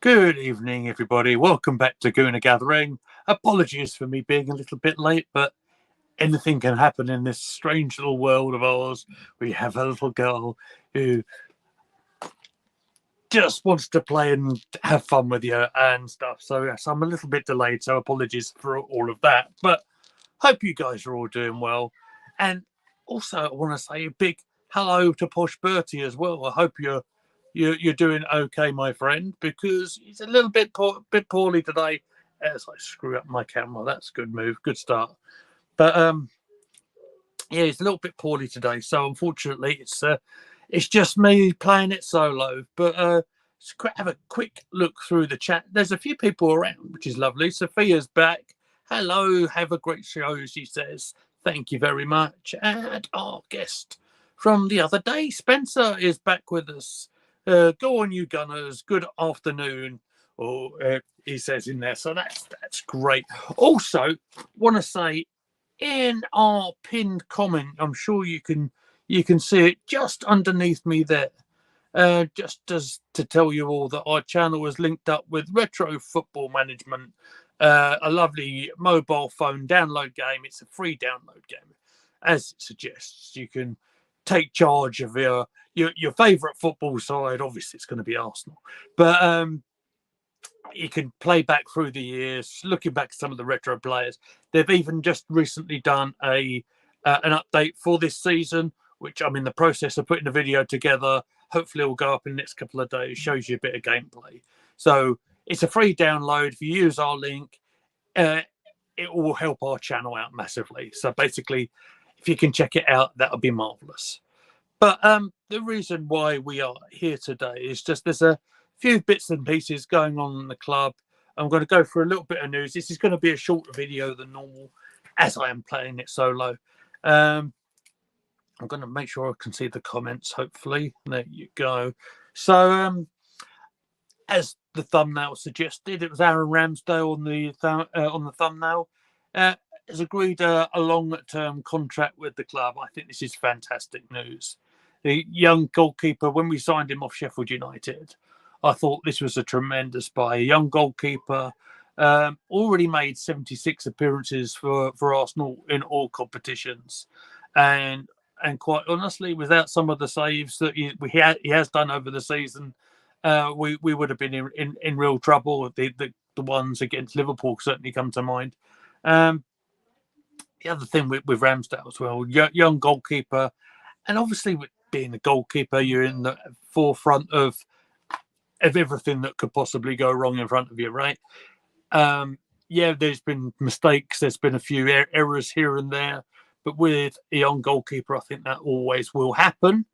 Good evening, everybody. Welcome back to Gooner Gathering. Apologies for me being a little bit late, but anything can happen in this strange little world of ours. We have a little girl who just wants to play and have fun with you and stuff. So, yes, I'm a little bit delayed, so apologies for all of that. But hope you guys are all doing well. And also, I want to say a big hello to Posh Bertie as well. I hope you're doing okay, my friend, because he's a little bit poorly today. As I screw up my camera, that's a good move, good start. But yeah, he's a little bit poorly today, so unfortunately, it's just me playing it solo. But let's have a quick look through the chat. There's a few people around, which is lovely. Sophia's back. Hello, have a great show, she says. Thank you very much. And our guest from the other day, Spencer, is back with us. Go on, you Gunners. Good afternoon, or he says in there. So that's great. Also, want to say in our pinned comment, I'm sure you can see it just underneath me there. Just as to tell you all that our channel is linked up with Retro Football Management, a lovely mobile phone download game. It's a free download game, as it suggests. You can take charge of your favourite football side. Obviously, it's going to be Arsenal, but you can play back through the years, looking back at some of the retro players. They've even just recently done an update for this season, which I'm in the process of putting a video together. Hopefully, it will go up in the next couple of days. Shows you a bit of gameplay. So it's a free download. If you use our link, it will help our channel out massively. So basically, if you can check it out, that would be marvelous. But the reason why we are here today is just there's a few bits and pieces going on in the club. I'm going to go through a little bit of news. This is going to be a shorter video than normal, as I am playing it solo. I'm going to make sure I can see the comments, hopefully. There you go. So, as the thumbnail suggested, it was Aaron Ramsdale on the thumbnail. Has agreed a long-term contract with the club. I think this is fantastic news. The young goalkeeper, when we signed him off Sheffield United, I thought this was a tremendous buy. A young goalkeeper, already made 76 appearances for Arsenal in all competitions, and quite honestly, without some of the saves that he has done over the season, we would have been in real trouble. The ones against Liverpool certainly come to mind. The other thing with Ramsdale as well, young goalkeeper, and obviously with being a goalkeeper, you're in the forefront of everything that could possibly go wrong in front of you, right? Yeah, there's been mistakes, there's been a few errors here and there, but with a young goalkeeper, I think that always will happen.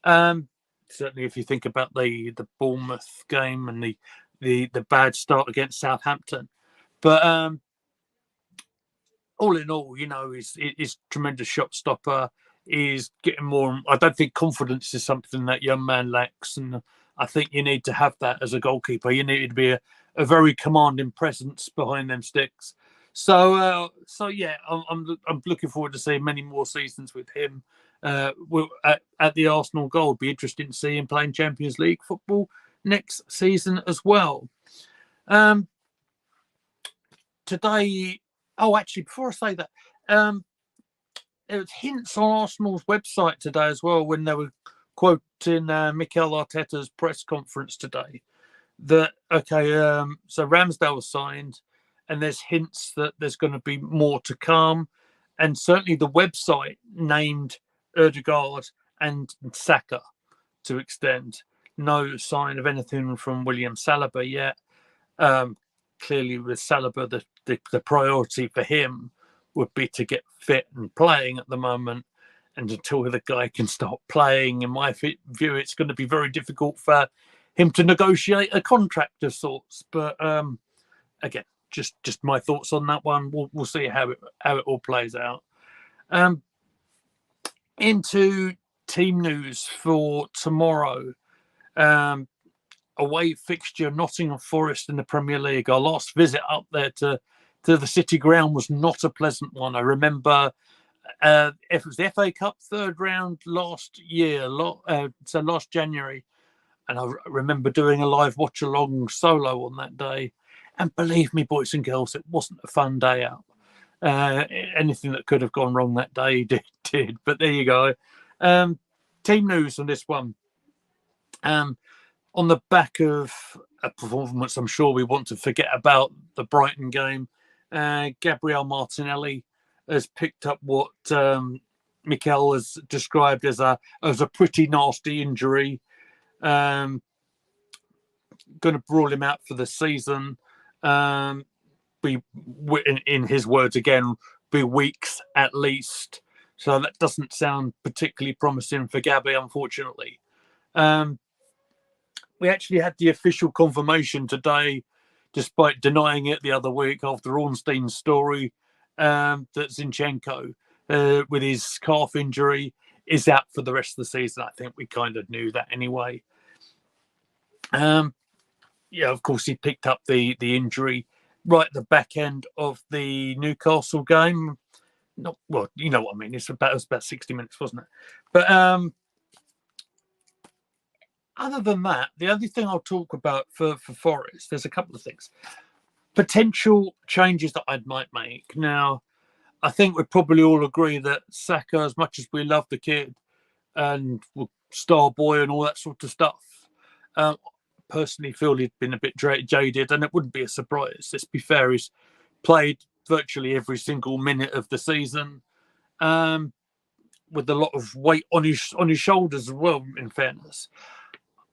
Certainly, if you think about the Bournemouth game and the bad start against Southampton, but all in all, he's tremendous shot stopper. He's getting more. I don't think confidence is something that young man lacks, and I think you need to have that as a goalkeeper. You need to be a very commanding presence behind them sticks. So yeah, I'm looking forward to seeing many more seasons with him. At the Arsenal goal, it'd be interesting to see him playing Champions League football next season as well. Today. Oh, actually, before I say that, there was hints on Arsenal's website today as well when they were quoting Mikel Arteta's press conference today. So Ramsdale was signed, and there's hints that there's going to be more to come, and certainly the website named Ødegaard and Saka to extend. No sign of anything from William Saliba yet. Clearly, with Saliba, the priority for him would be to get fit and playing at the moment. And until the guy can start playing, in my view, it's going to be very difficult for him to negotiate a contract of sorts. But again, just my thoughts on that one. We'll see how it all plays out. Into team news for tomorrow. Away fixture, Nottingham Forest in the Premier League. Our last visit up there to the City Ground was not a pleasant one. I remember it was the FA Cup third round last year, so last January. And I remember doing a live watch along solo on that day. And believe me, boys and girls, it wasn't a fun day out. Anything that could have gone wrong that day did. But there you go. Team news on this one. On the back of a performance I'm sure we want to forget about, the Brighton game, Gabriel Martinelli has picked up what Mikel has described as a pretty nasty injury. Going to rule him out for the season. In his words again, be weeks at least. So that doesn't sound particularly promising for Gabby, unfortunately. We actually had the official confirmation today, despite denying it the other week after Ornstein's story, that Zinchenko, with his calf injury, is out for the rest of the season. I think we kind of knew that anyway. Of course, he picked up the injury right at the back end of the Newcastle game. Well, you know what I mean. It was about 60 minutes, wasn't it? But other than that, the only thing I'll talk about for Forest, there's a couple of things. Potential changes that I might make. Now, I think we'd probably all agree that Saka, as much as we love the kid and star boy and all that sort of stuff, personally feel he'd been a bit jaded, and it wouldn't be a surprise. Let's be fair, he's played virtually every single minute of the season, with a lot of weight on his shoulders as well, in fairness.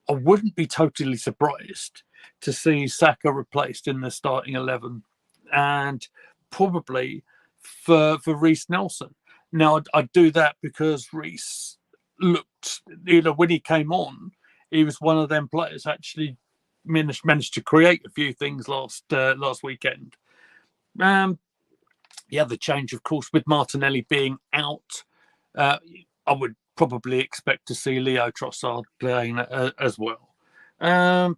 I wouldn't be totally surprised to see Saka replaced in the starting 11, and probably for Reece Nelson. Now, I'd do that because Reece looked, when he came on, he was one of them players actually managed to create a few things last weekend. The other change, of course, with Martinelli being out, I would probably expect to see Leo Trossard playing as well. I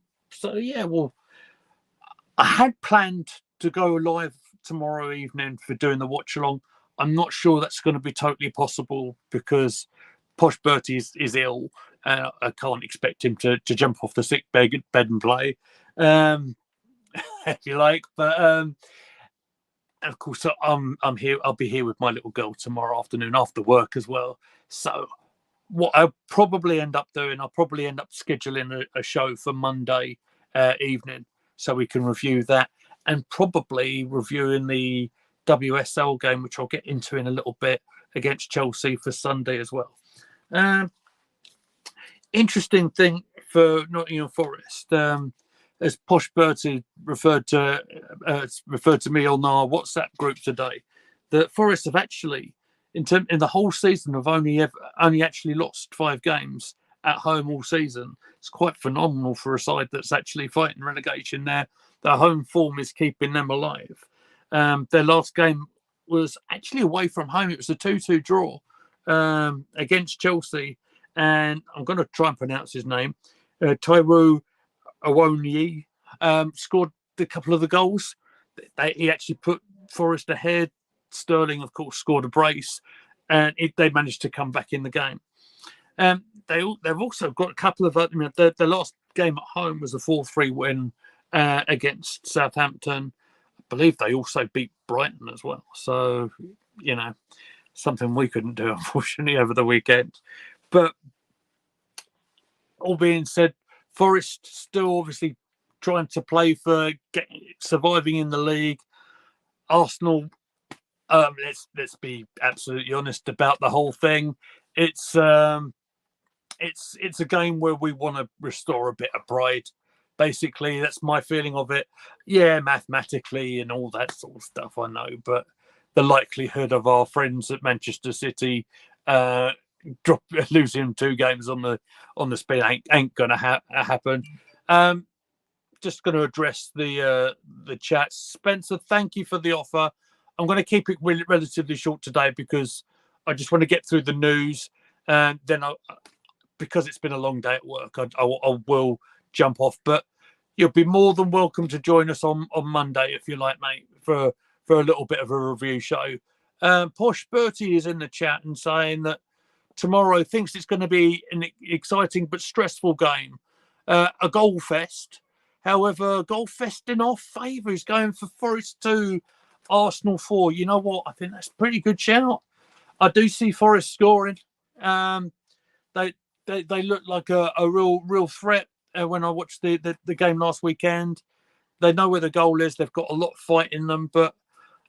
had planned to go live tomorrow evening for doing the watch along. I'm not sure that's going to be totally possible because Posh Bertie is ill. I can't expect him to jump off the sick bed and play, if you like. But of course, I'm here. I'll be here with my little girl tomorrow afternoon after work as well. So what I'll probably end up doing, I'll probably end up scheduling a show for Monday evening so we can review that, and probably reviewing the WSL game, which I'll get into in a little bit, against Chelsea for Sunday as well. Interesting thing for Nottingham Forest, as Posh Bertie referred to me on our WhatsApp group today, that Forest have actually, in the whole season, have only actually lost 5 games at home all season. It's quite phenomenal for a side that's actually fighting relegation. Their home form is keeping them alive. Their last game was actually away from home. It was a 2-2 draw against Chelsea. And I'm going to try and pronounce his name. Taiwo Awoniyi scored a couple of the goals. He actually put Forest ahead. Sterling, of course, scored a brace, and they managed to come back in the game. They've also got a couple of their last game at home was a 4-3 win against Southampton. I believe they also beat Brighton as well. So, something we couldn't do, unfortunately, over the weekend. But all being said, Forest still obviously trying to play for surviving in the league. Arsenal, let's be absolutely honest about the whole thing. It's a game where we want to restore a bit of pride. Basically, that's my feeling of it. Yeah, mathematically and all that sort of stuff, I know, but the likelihood of our friends at Manchester City losing 2 games on the spin ain't gonna happen. Just going to address the chat. Spencer, thank you for the offer. I'm going to keep it relatively short today because I just want to get through the news, and then because it's been a long day at work, I will jump off. But you'll be more than welcome to join us on Monday if you like, mate, for a little bit of a review show. Posh Bertie is in the chat and saying that tomorrow thinks it's going to be an exciting but stressful game. a goal fest. However, goal fest in our favour is going for Forest 2, Arsenal 4. You know what? I think that's a pretty good shout. I do see Forest scoring. Um, they, they look like a real threat when I watched the game last weekend. They know where the goal is. They've got a lot of fight in them, but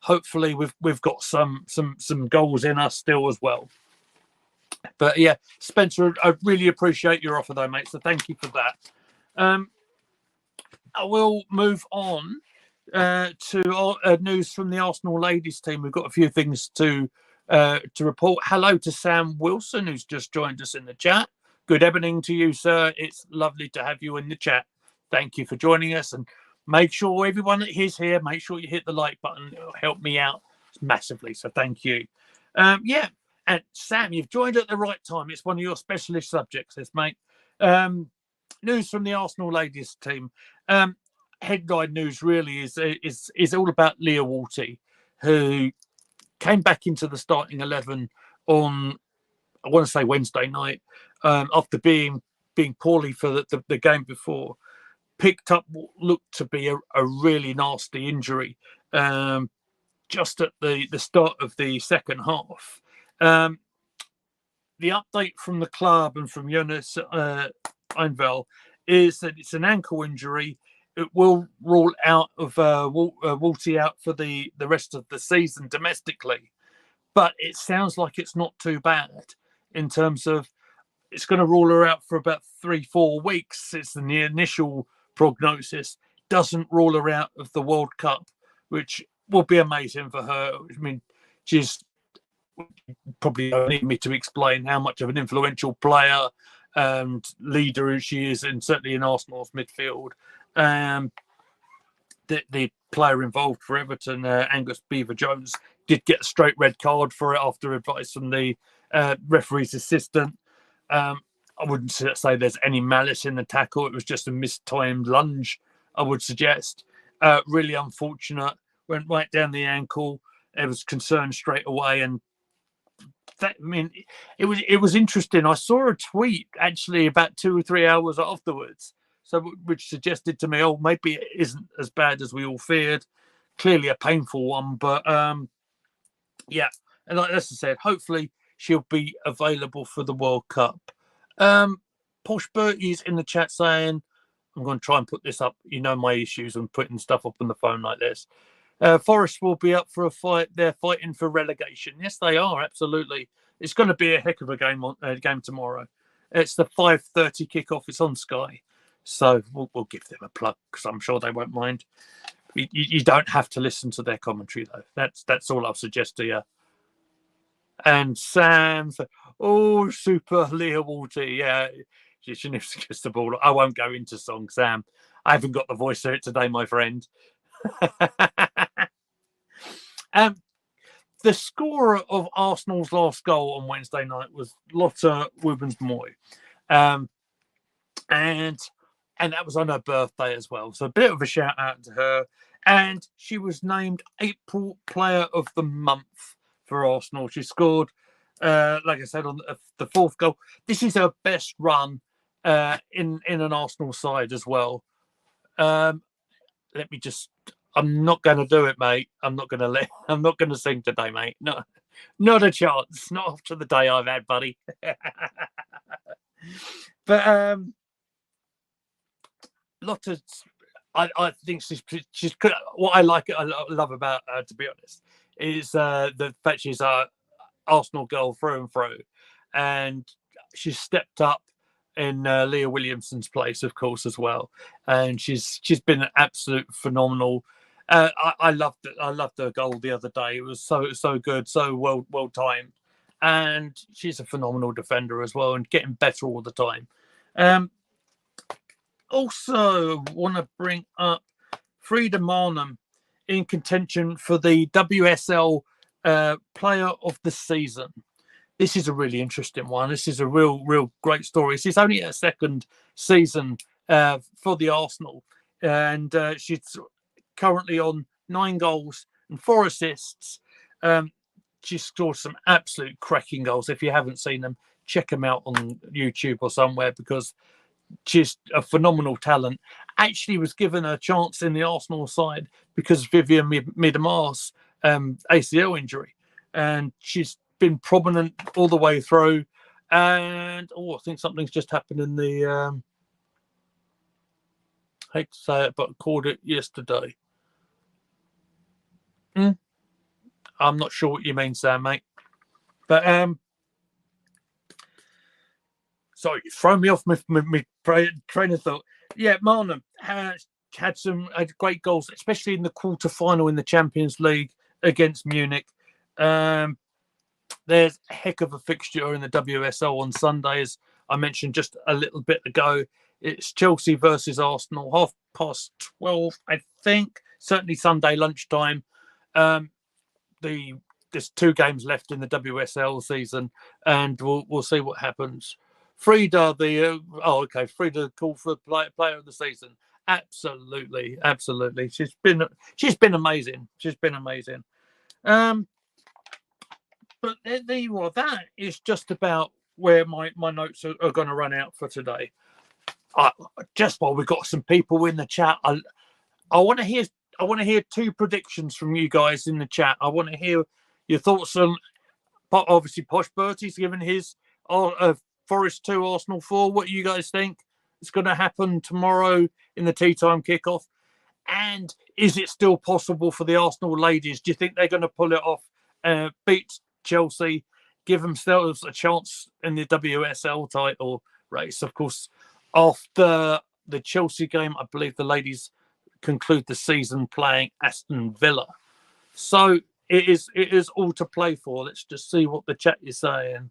hopefully we've got some goals in us still as well. But yeah, Spencer, I really appreciate your offer though, mate. So thank you for that. I will move on to news from the Arsenal ladies team. We've got a few things to report. Hello to Sam Wilson, who's just joined us in the chat. Good evening to you, sir. It's lovely to have you in the chat. Thank you for joining us, and make sure everyone that is here, make sure you hit the like button. It'll help me out massively. So thank you. Yeah, and Sam, you've joined at the right time. It's one of your specialist subjects, this mate. News from the Arsenal ladies team. Headline news really is all about Leah Walty, who came back into the starting 11 on, I want to say, Wednesday night, after being poorly for the game before. Picked up what looked to be a really nasty injury just at the start of the second half. The update from the club and from Jonas Einvel is that it's an ankle injury. It will rule out of Walty out for the rest of the season domestically, but it sounds like it's not too bad in terms of it's going to rule her out for about 3-4 weeks. It's the initial prognosis. Doesn't rule her out of the World Cup, which will be amazing for her. I mean, she's probably don't need me to explain how much of an influential player and leader she is, and certainly in Arsenal's midfield. The player involved for Everton, Angus Beaver-Jones, did get a straight red card for it after advice from the referee's assistant. I wouldn't say there's any malice in the tackle. It was just a mistimed lunge, I would suggest. Really unfortunate. Went right down the ankle. It was concerned straight away, and that, I mean, it was interesting. I saw a tweet actually about 2 or 3 hours afterwards, so which suggested to me, oh, maybe it isn't as bad as we all feared. Clearly a painful one, but yeah. And like I said, hopefully she'll be available for the World Cup. Posh Bertie's in the chat saying, I'm going to try and put this up. You know my issues on putting stuff up on the phone like this. Forest will be up for a fight. They're fighting for relegation. Yes, they are. Absolutely. It's going to be a heck of a game tomorrow. It's the 5:30 kickoff. It's on Sky. So we'll give them a plug because I'm sure they won't mind. You don't have to listen to their commentary, though. That's all I'll suggest to you. And Sam, oh, super Leah Walty. Yeah, she needs to kiss the ball. I won't go into song, Sam. I haven't got the voice for it today, my friend. The scorer of Arsenal's last goal on Wednesday night was Lotta Wubens-Moy. And that was on her birthday as well. So a bit of a shout out to her. And she was named April Player of the Month for Arsenal. She scored, like I said, on the fourth goal. This is her best run in an Arsenal side as well. Let me just. I'm not going to do it, mate. I'm not going to sing today, mate. No, not a chance. Not after the day I've had, buddy. But Lotta's. I think she's what I love about her, to be honest, is the fact she's a Arsenal girl through and through, and she's stepped up in Leah Williamson's place, of course, as well, and she's been an absolute phenomenal. I loved it. I loved her goal the other day. It was so good, so well timed, and she's a phenomenal defender as well, and getting better all the time. Also, want to bring up Frida Marnham in contention for the WSL Player of the Season. This is a really interesting one. This is a real great story. She's only her second season for the Arsenal, and she's currently on 9 goals and 4 assists. She scored some absolute cracking goals. If you haven't seen them, check them out on YouTube or somewhere, because She's a phenomenal talent. Actually was given a chance in the Arsenal side because of Vivian Miedema's ACL injury. And she's been prominent all the way through. And, I think something's just happened in the... hate to say it, but I called it yesterday. I'm not sure what you mean, Sam, mate. But sorry, throw me off my train of thought. Yeah, Marnham had great goals, especially in the quarter-final in the Champions League against Munich. There's a heck of a fixture in the WSL on Sunday, as I mentioned just a little bit ago. It's Chelsea versus Arsenal, 12:30, I think. Certainly Sunday lunchtime. There's 2 games left in the WSL season, and we'll see what happens. Frida, Frida called for player of the season. Absolutely. She's been amazing. But there you are. That is just about where my notes are going to run out for today. Just while we've got some people in the chat, I want to hear 2 predictions from you guys in the chat. I want to hear your thoughts on, obviously, Posh Bertie's given his Forest 2, Arsenal 4. What do you guys think is going to happen tomorrow in the tea time kickoff? And is it still possible for the Arsenal ladies? Do you think they're going to pull it off, beat Chelsea, give themselves a chance in the WSL title race? Of course, after the Chelsea game, I believe the ladies conclude the season playing Aston Villa. So it is all to play for. Let's just see what the chat is saying.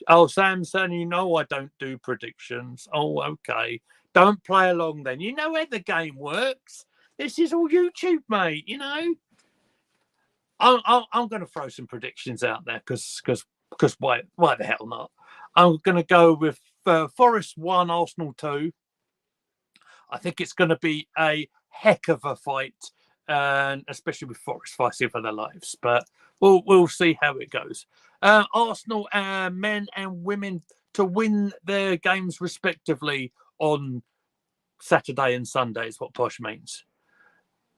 Oh, Sam saying, I don't do predictions. Oh, okay. Don't play along then. You know how the game works. This is all YouTube, mate. I'm going to throw some predictions out there because why the hell not? I'm going to go with Forest 1, Arsenal 2. I think it's going to be a heck of a fight, and especially with Forest fighting for their lives. But we'll see how it goes. Arsenal men and women to win their games respectively on Saturday and Sunday is what Posh means.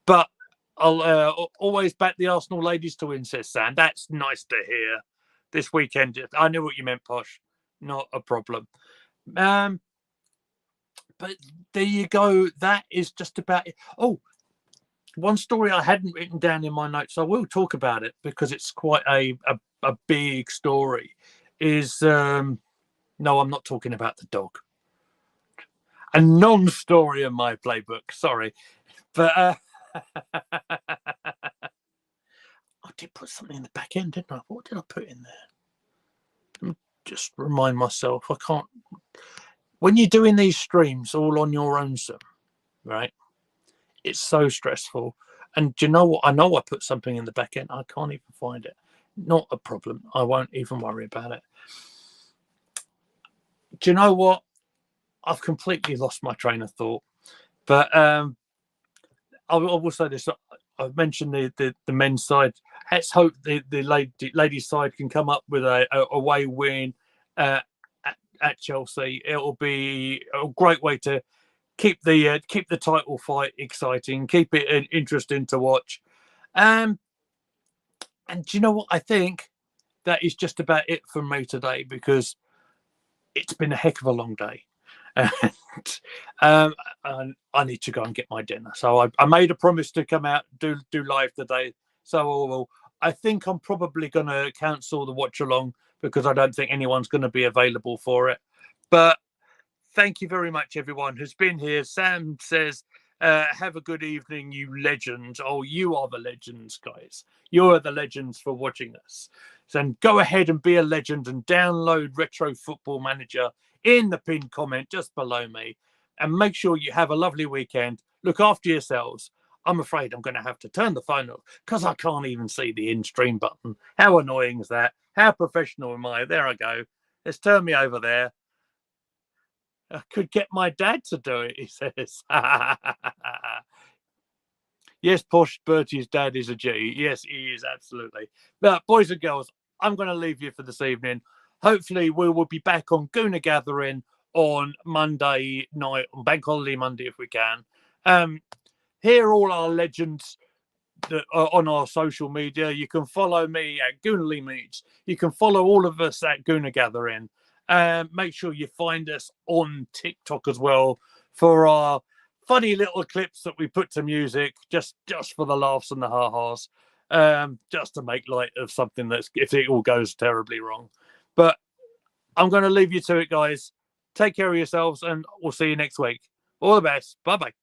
But I'll always back the Arsenal ladies to win, says Sam. That's nice to hear. This weekend, I knew what you meant, Posh. Not a problem. But there you go. That is just about it. Oh, one story I hadn't written down in my notes. I will talk about it because it's quite a big story. No, I'm not talking about the dog. A non-story in my playbook. Sorry. But I did put something in the back end, didn't I? What did I put in there? Let me just remind myself. I can't. When you're doing these streams all on your own, right? It's so stressful. And do you know what? I know I put something in the back end. I can't even find it. Not a problem. I won't even worry about it. Do you know what? I've completely lost my train of thought. But I will say this. I've mentioned the men's side. Let's hope the ladies' side can come up with a away win at Chelsea. It'll be a great way to keep the title fight exciting, keep it interesting to watch. And do you know what? I think that is just about it from me today because it's been a heck of a long day. And I need to go and get my dinner. So I made a promise to come out do live today. So I think I'm probably going to cancel the watch along because I don't think anyone's going to be available for it. But thank you very much, everyone who's been here. Sam says, have a good evening, you legends. Oh, you are the legends, guys. You are the legends for watching us. So go ahead and be a legend and download Retro Football Manager in the pinned comment just below me. And make sure you have a lovely weekend. Look after yourselves. I'm afraid I'm going to have to turn the phone off because I can't even see the in-stream button. How annoying is that? How professional am I? There I go. Let's turn me over there. I could get my dad to do it, he says. Yes, Posh Bertie's dad is a G. Yes, he is, absolutely. But boys and girls, I'm going to leave you for this evening. Hopefully we will be back on Gooner Gathering on Monday night, on Bank Holiday Monday, if we can. Hear all our legends that are on our social media. You can follow me at Goonerly Meets. You can follow all of us at Gooner Gathering. Make sure you find us on TikTok as well for our funny little clips that we put to music, just for the laughs and the ha-has, just to make light of something that's if it all goes terribly wrong. But I'm going to leave you to it, guys. Take care of yourselves, and we'll see you next week. All the best. Bye-bye.